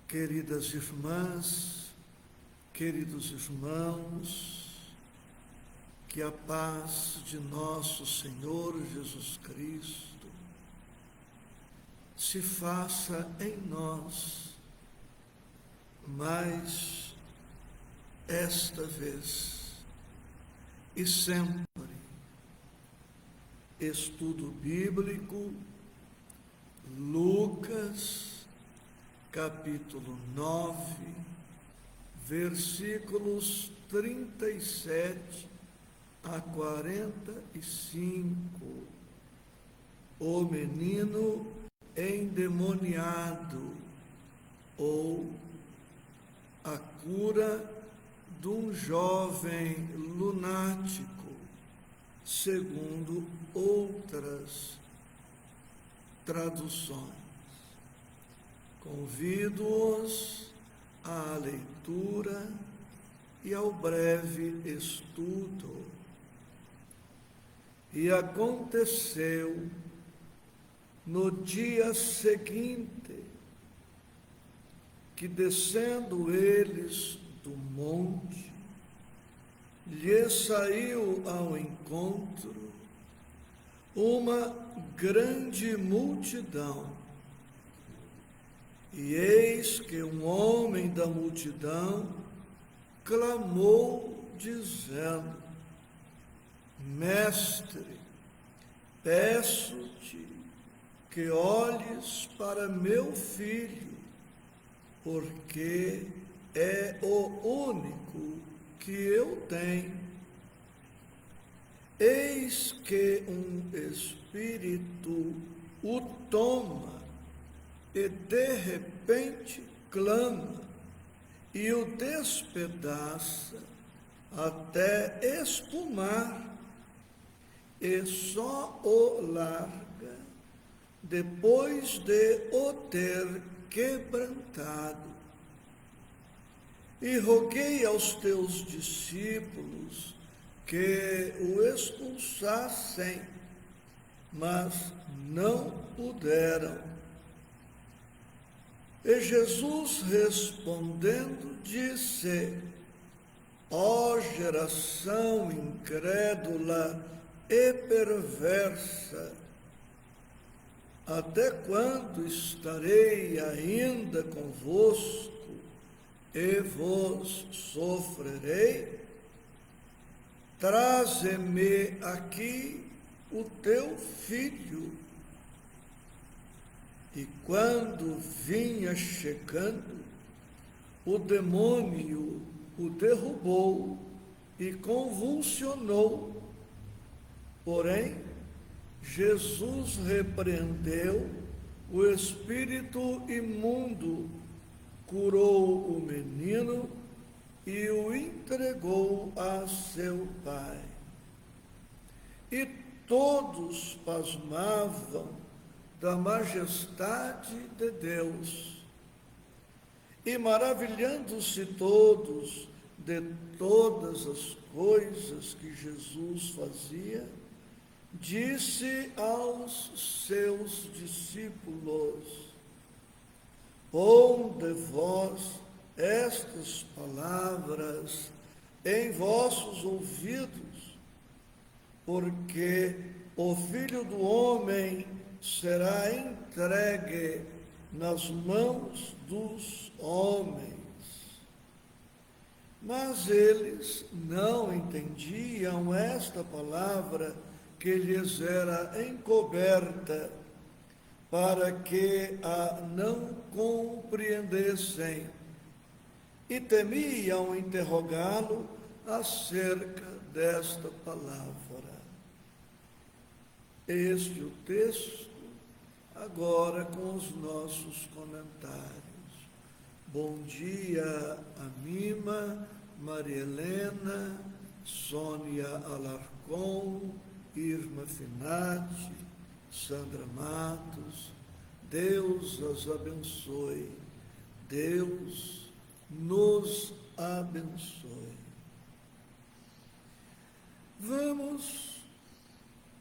Queridas irmãs, queridos irmãos, que a paz de nosso Senhor Jesus Cristo se faça em nós, mas esta vez e sempre. Estudo bíblico, Lucas, capítulo 9, versículos 37 a 45. O menino endemoniado, ou a cura de um jovem lunático, segundo outras traduções. Convido-os à leitura e ao breve estudo. E aconteceu no dia seguinte que, descendo eles do monte, lhe saiu ao encontro uma grande multidão. E eis que um homem da multidão clamou, dizendo: Mestre, peço-te que olhes para meu filho, porque é o único que eu tenho. Eis que um espírito o toma e de repente clama e o despedaça até espumar, e só o larga depois de o ter quebrantado. E roguei aos teus discípulos que o expulsassem, mas não puderam. E Jesus respondendo disse: Ó geração incrédula e perversa, até quando estarei ainda convosco e vos sofrerei? Traze-me aqui o teu filho. E quando vinha chegando, o demônio o derrubou e convulsionou. Porém, Jesus repreendeu o espírito imundo, curou o menino e o entregou a seu pai. E todos pasmavam da majestade de Deus, e maravilhando-se todos de todas as coisas que Jesus fazia, disse aos seus discípulos: Ponde vós estas palavras em vossos ouvidos, porque o Filho do Homem será entregue nas mãos dos homens. Mas eles não entendiam esta palavra que lhes era encoberta, para que a não compreendessem, e temiam interrogá-lo acerca desta palavra. Este é o texto, agora com os nossos comentários. Bom dia a Mima, Maria Helena, Sônia Alarcon, Irma Finati, Sandra Matos. Deus as abençoe, Deus nos abençoe. Vamos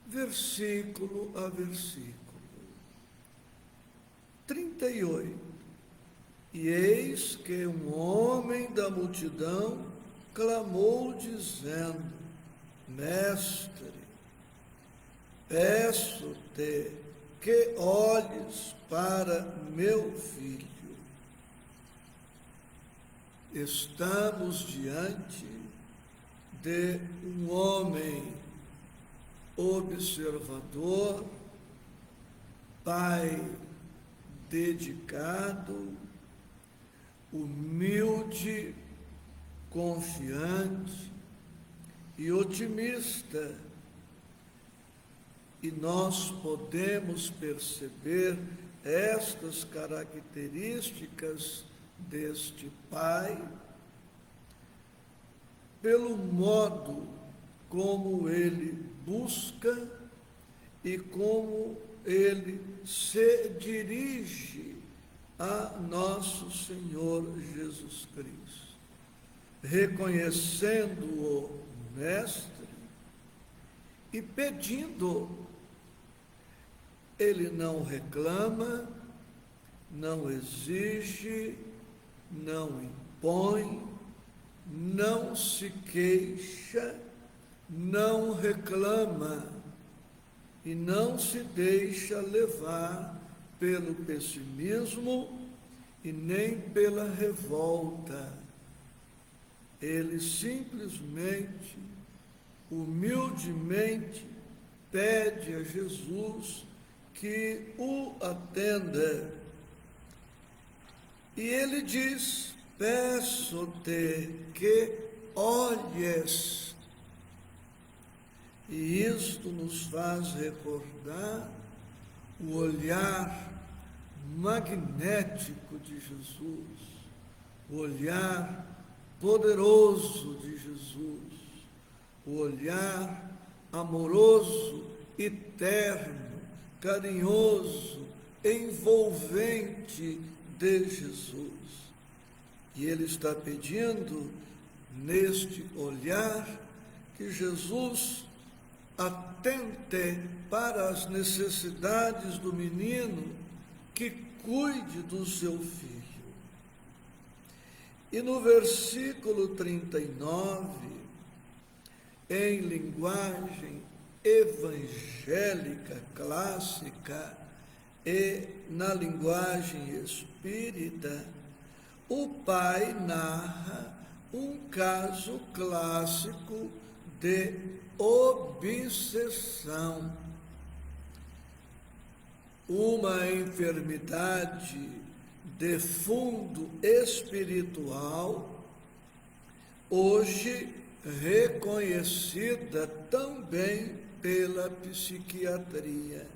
versículo a versículo. 38. E eis que um homem da multidão clamou, dizendo: Mestre, peço-te que olhes para meu filho. Estamos diante de um homem observador, pai dedicado, humilde, confiante e otimista. E nós podemos perceber estas características deste pai pelo modo como ele busca e como ele se dirige a nosso Senhor Jesus Cristo, reconhecendo-o mestre e pedindo. Ele não reclama, não exige, não impõe, não se queixa, não reclama e não se deixa levar pelo pessimismo e nem pela revolta. Ele simplesmente, humildemente, pede a Jesus que o atenda. E ele diz: peço-te que olhes. E isto nos faz recordar o olhar magnético de Jesus, o olhar poderoso de Jesus, o olhar amoroso, eterno, carinhoso, envolvente de Jesus. E ele está pedindo, neste olhar, que Jesus atente para as necessidades do menino, que cuide do seu filho. E no versículo 39, em linguagem evangélica clássica e na linguagem espírita, o pai narra um caso clássico de obsessão, uma enfermidade de fundo espiritual, hoje reconhecida também pela psiquiatria.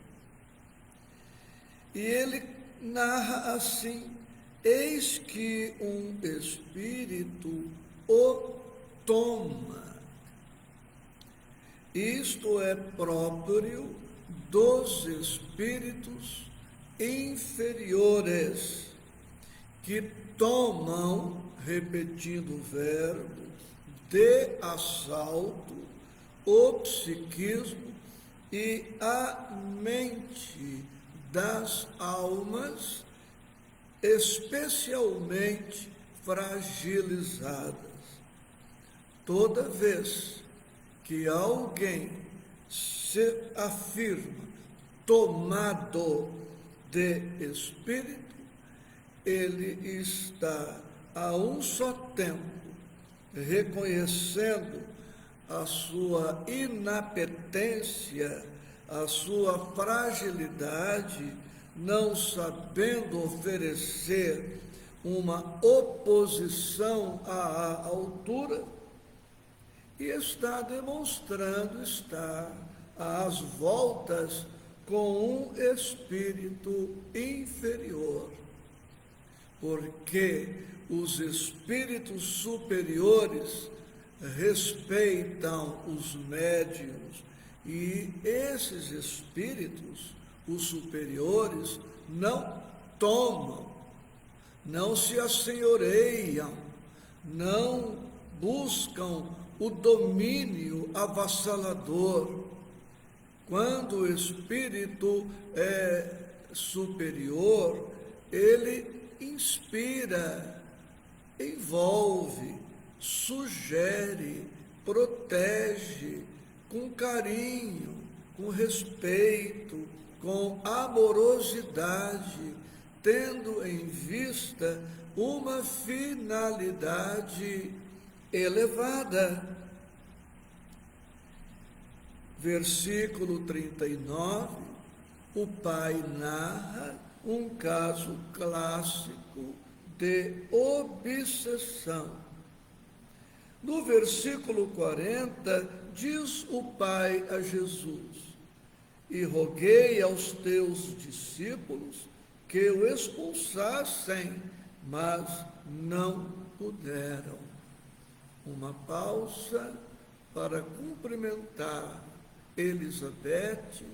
E ele narra assim: eis que um espírito o toma. Isto é próprio dos espíritos inferiores, que tomam, repetindo o verbo, de assalto o psiquismo e a mente das almas, especialmente fragilizadas. Toda vez que alguém se afirma tomado de espírito, ele está a um só tempo reconhecendo a sua inapetência, a sua fragilidade, não sabendo oferecer uma oposição à altura, e está demonstrando estar às voltas com um espírito inferior, porque os espíritos superiores respeitam os médiuns, e esses espíritos, os superiores, não tomam, não se assenhoreiam, não buscam o domínio avassalador. Quando o espírito é superior, ele inspira, envolve, sugere, protege com carinho, com respeito, com amorosidade, tendo em vista uma finalidade elevada. Versículo 39, o pai narra um caso clássico de obsessão. No versículo 40, diz o pai a Jesus: e roguei aos teus discípulos que o expulsassem, mas não puderam. Uma pausa para cumprimentar Elizabeth,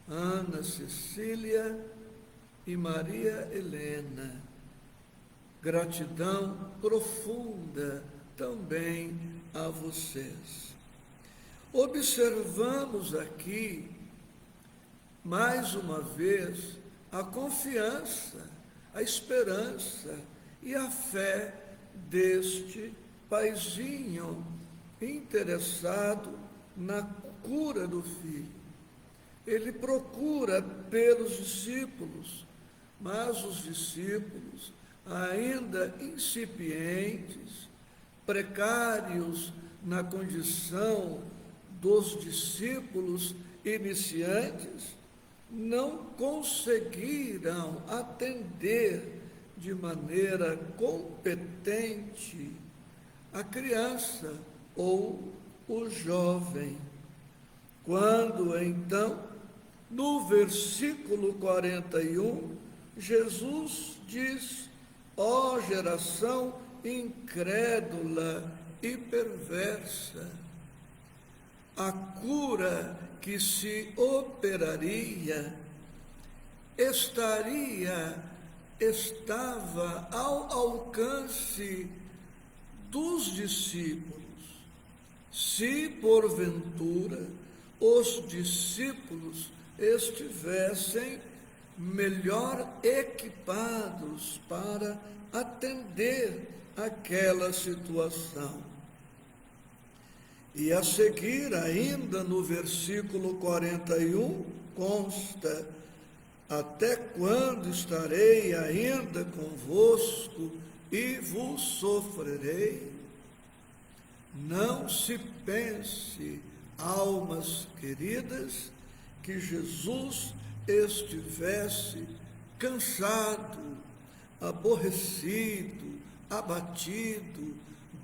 Ana Cecília e Maria Helena. Gratidão profunda também a vocês. Observamos aqui, mais uma vez, a confiança, a esperança e a fé deste paizinho interessado na cura do filho. Ele procura pelos discípulos, mas os discípulos, ainda incipientes, precários na condição dos discípulos iniciantes, não conseguiram atender de maneira competente a criança ou o jovem. Quando então, no versículo 41, Jesus diz: ó geração incrédula e perversa, a cura que se operaria estava ao alcance dos discípulos, se porventura os discípulos estivessem melhor equipados para atender aquela situação. E a seguir, ainda no versículo 41, consta: até quando estarei ainda convosco e vos sofrerei? Não se pense, almas queridas, que Jesus estivesse cansado, aborrecido, abatido,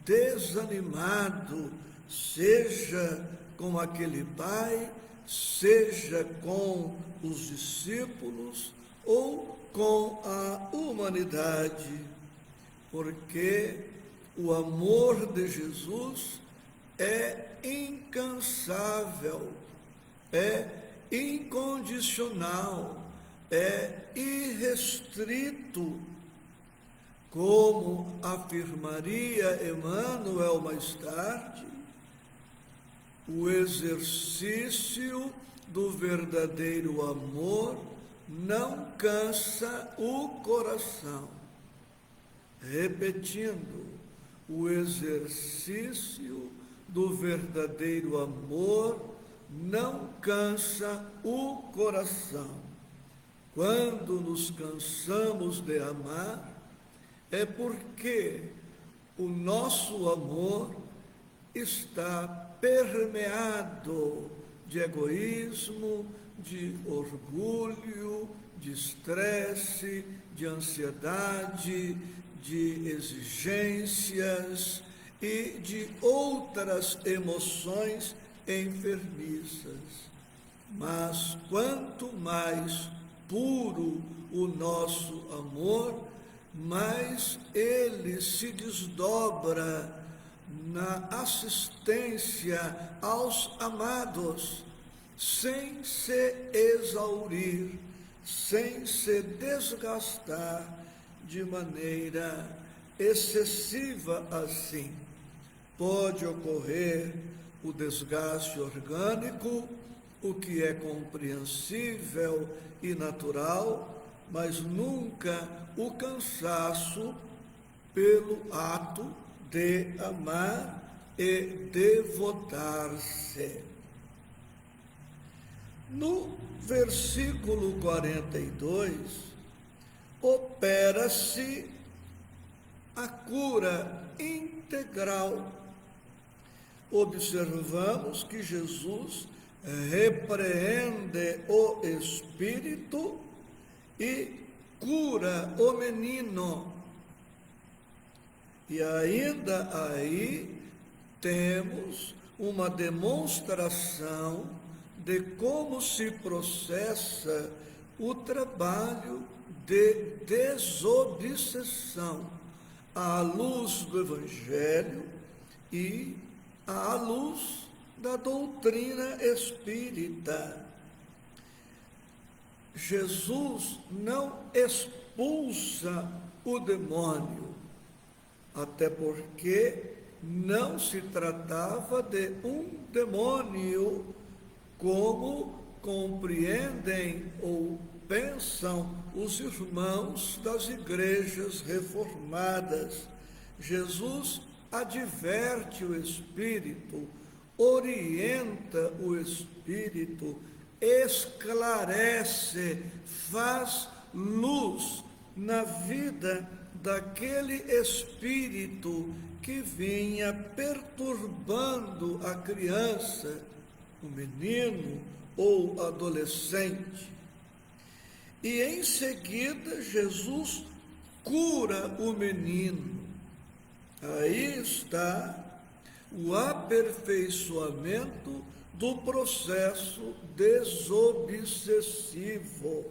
desanimado, seja com aquele pai, seja com os discípulos ou com a humanidade, porque o amor de Jesus é incansável, é incondicional, é irrestrito, como afirmaria Emmanuel mais tarde. O exercício do verdadeiro amor não cansa o coração. Repetindo, o exercício do verdadeiro amor não cansa o coração. Quando nos cansamos de amar, é porque o nosso amor está permeado de egoísmo, de orgulho, de estresse, de ansiedade, de exigências e de outras emoções enfermiças. Mas quanto mais puro o nosso amor, mais ele se desdobra na assistência aos amados, sem se exaurir, sem se desgastar de maneira excessiva assim. Pode ocorrer o desgaste orgânico, o que é compreensível e natural, mas nunca o cansaço pelo ato de amar e devotar-se. No versículo 42, opera-se a cura integral. Observamos que Jesus repreende o espírito e cura o menino. E ainda aí temos uma demonstração de como se processa o trabalho de desobsessão à luz do Evangelho e à luz da doutrina espírita. Jesus não expulsa o demônio, até porque não se tratava de um demônio, como compreendem ou pensam os irmãos das igrejas reformadas. Jesus adverte o espírito, orienta o espírito, esclarece, faz luz na vida daquele espírito que vinha perturbando a criança, o menino ou adolescente. E em seguida Jesus cura o menino. Aí está o aperfeiçoamento do processo desobsessivo.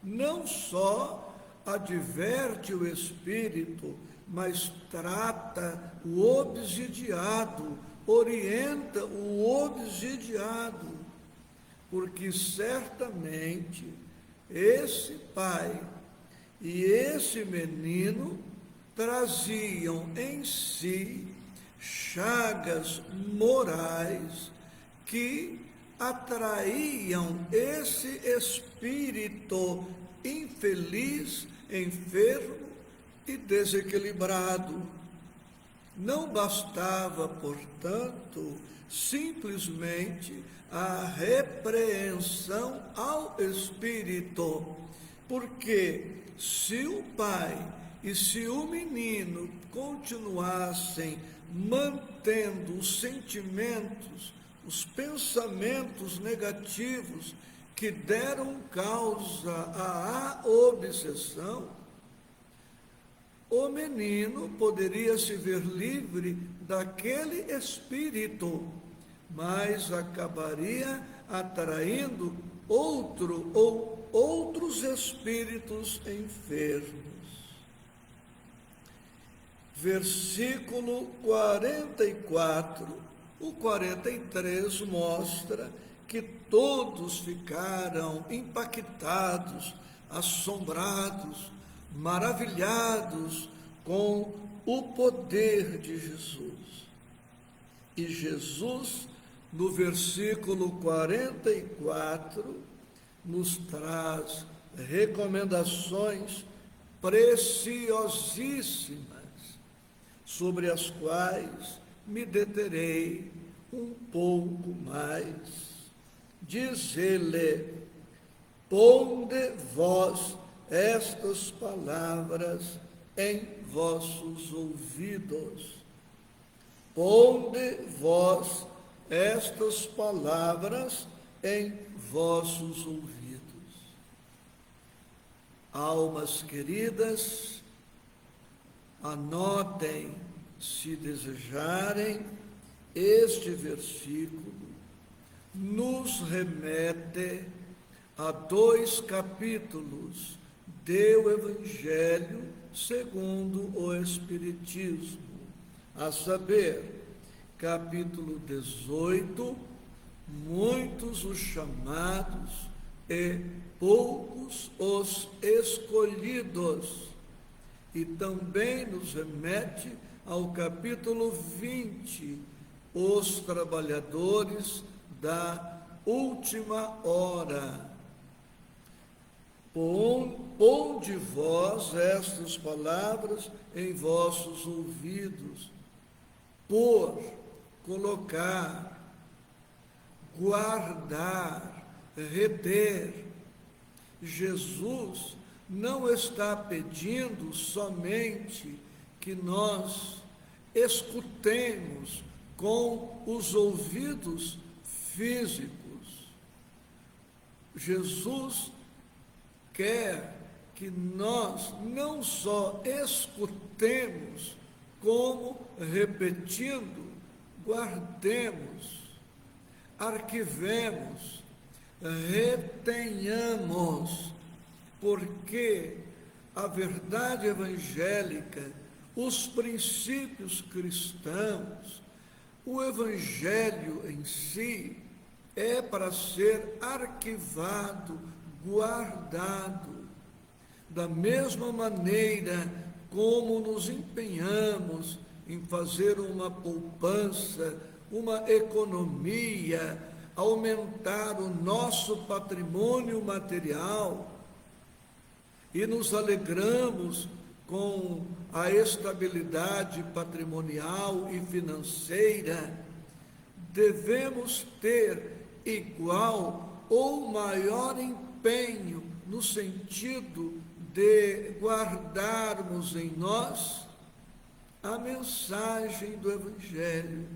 Não só adverte o espírito, mas trata o obsidiado, orienta o obsidiado, porque certamente esse pai e esse menino traziam em si chagas morais que atraíam esse espírito infeliz, enfermo e desequilibrado. Não bastava, portanto, simplesmente a repreensão ao espírito, porque se o pai e se o menino continuassem mantendo os sentimentos, os pensamentos negativos que deram causa à obsessão, o menino poderia se ver livre daquele espírito, mas acabaria atraindo outro ou outros espíritos enfermos. Versículo 44, o 43 mostra que todos ficaram impactados, assombrados, maravilhados com o poder de Jesus. E Jesus, no versículo 44, nos traz recomendações preciosíssimas, sobre as quais me deterei um pouco mais. Diz ele: ponde vós estas palavras em vossos ouvidos. Ponde vós estas palavras em vossos ouvidos. Almas queridas, anotem, se desejarem, este versículo nos remete a 2 capítulos do Evangelho segundo o Espiritismo, a saber, capítulo 18, muitos os chamados e poucos os escolhidos, e também nos remete ao capítulo 20, os trabalhadores da última hora. Ponde vós estas palavras em vossos ouvidos, pôr, colocar, guardar, reter. Jesus não está pedindo somente que nós escutemos com os ouvidos físicos. Jesus quer que nós não só escutemos, como repetindo, guardemos, arquivemos, retenhamos, porque a verdade evangélica, os princípios cristãos, o evangelho em si, é para ser arquivado, guardado. Da mesma maneira como nos empenhamos em fazer uma poupança, uma economia, aumentar o nosso patrimônio material e nos alegramos com a estabilidade patrimonial e financeira, devemos ter igual ou maior empenho no sentido de guardarmos em nós a mensagem do Evangelho,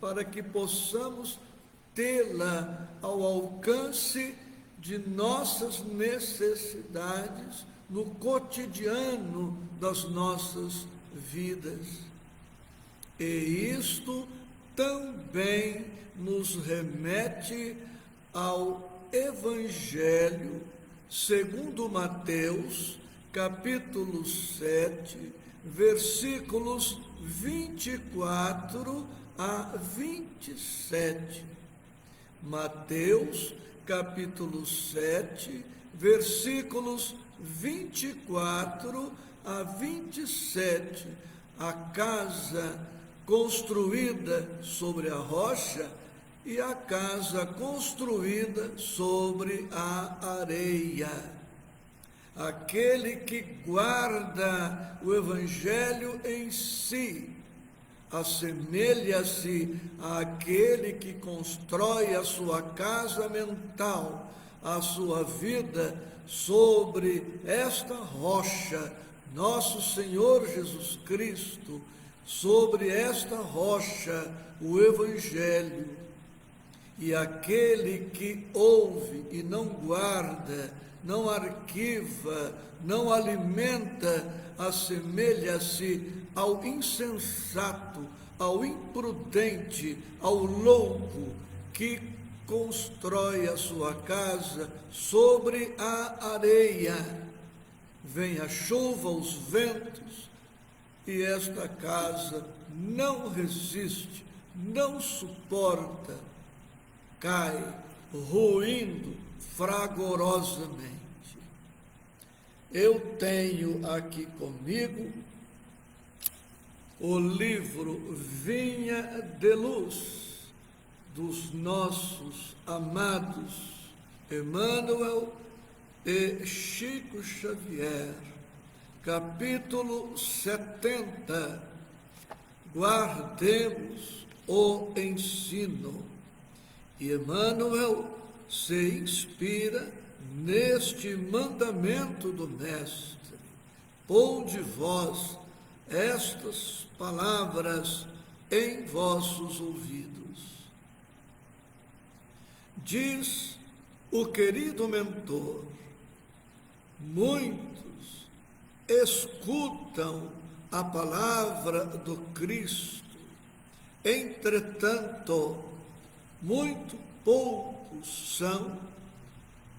para que possamos tê-la ao alcance de nossas necessidades no cotidiano das nossas vidas. E isto também nos remete ao Evangelho segundo Mateus, capítulo 7, versículos 24 a 27. Mateus, capítulo 7, versículos 24 a 27. A casa construída sobre a rocha e a casa construída sobre a areia. Aquele que guarda o Evangelho em si, assemelha-se àquele que constrói a sua casa mental, a sua vida sobre esta rocha, nosso Senhor Jesus Cristo, sobre esta rocha, o Evangelho. E aquele que ouve e não guarda, não arquiva, não alimenta, assemelha-se ao insensato, ao imprudente, ao louco, que constrói a sua casa sobre a areia. Vem a chuva, os ventos, e esta casa não resiste, não suporta, cai, ruindo fragorosamente. Eu tenho aqui comigo o livro Vinha de Luz, dos nossos amados Emmanuel e Chico Xavier, capítulo 70, guardemos o ensino. E Emmanuel se inspira neste mandamento do Mestre: ponde vós estas palavras em vossos ouvidos. Diz o querido mentor: muitos escutam a palavra do Cristo, entretanto, muito poucos são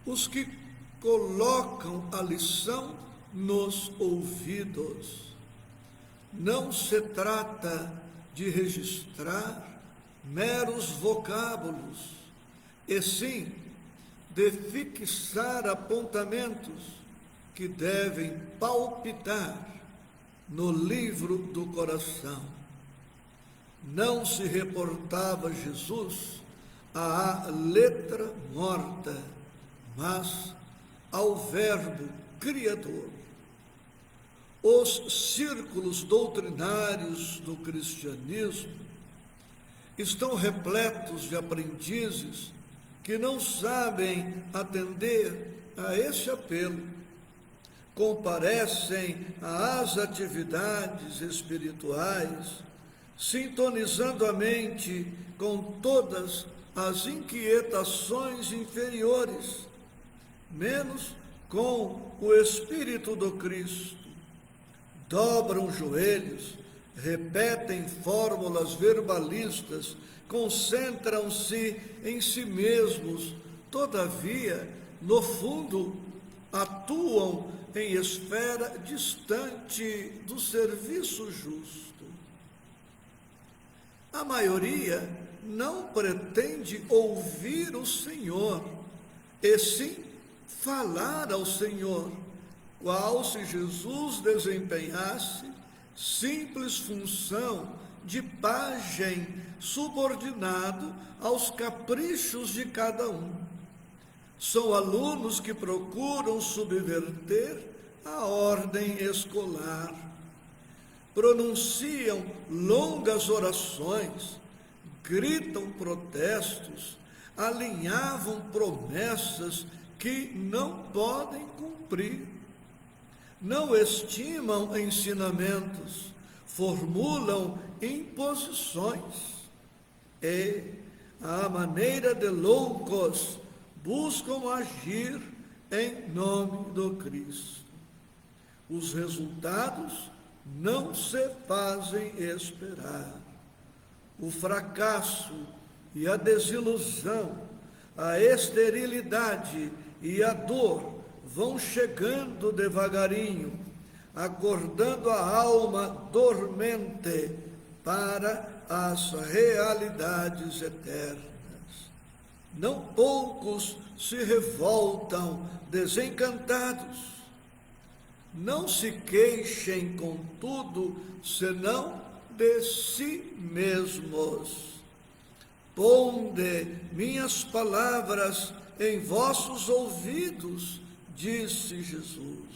os que colocam a lição nos ouvidos. Não se trata de registrar meros vocábulos, e sim de fixar apontamentos que devem palpitar no livro do coração. Não se reportava Jesus à letra morta, mas ao Verbo Criador. Os círculos doutrinários do cristianismo estão repletos de aprendizes que não sabem atender a esse apelo. Comparecem às atividades espirituais, sintonizando a mente com todas as inquietações inferiores, menos com o Espírito do Cristo. Dobram joelhos, repetem fórmulas verbalistas, concentram-se em si mesmos, todavia, no fundo, atuam em esfera distante do serviço justo. A maioria não pretende ouvir o Senhor, e sim falar ao Senhor, qual se Jesus desempenhasse simples função de pajem subordinado aos caprichos de cada um. São alunos que procuram subverter a ordem escolar. Pronunciam longas orações, gritam protestos, alinhavam promessas que não podem cumprir. Não estimam ensinamentos, formulam imposições e, à maneira de loucos, buscam agir em nome do Cristo. Os resultados não se fazem esperar. O fracasso e a desilusão, a esterilidade e a dor vão chegando devagarinho, acordando a alma dormente para as realidades eternas. Não poucos se revoltam desencantados. Não se queixem, contudo, senão de si mesmos. Ponde minhas palavras em vossos ouvidos, disse Jesus.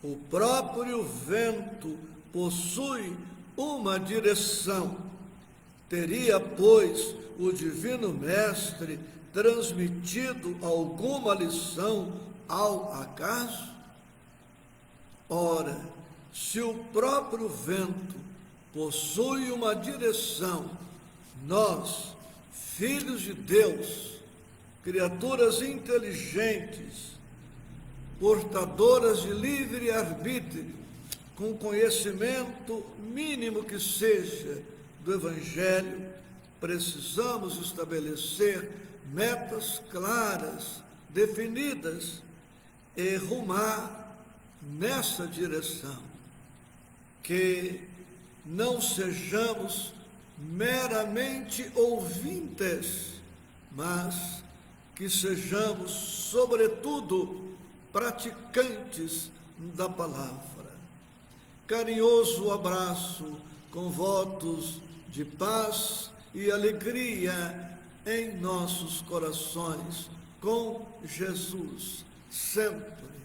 O próprio vento possui uma direção. Teria, pois, o Divino Mestre transmitido alguma lição ao acaso? Ora, se o próprio vento possui uma direção, nós, filhos de Deus, criaturas inteligentes, portadoras de livre-arbítrio, com conhecimento mínimo que seja do Evangelho, precisamos estabelecer metas claras, definidas, e rumar nessa direção. Que não sejamos meramente ouvintes, mas que sejamos, sobretudo, praticantes da palavra. Carinhoso abraço com votos de paz e alegria em nossos corações, com Jesus sempre.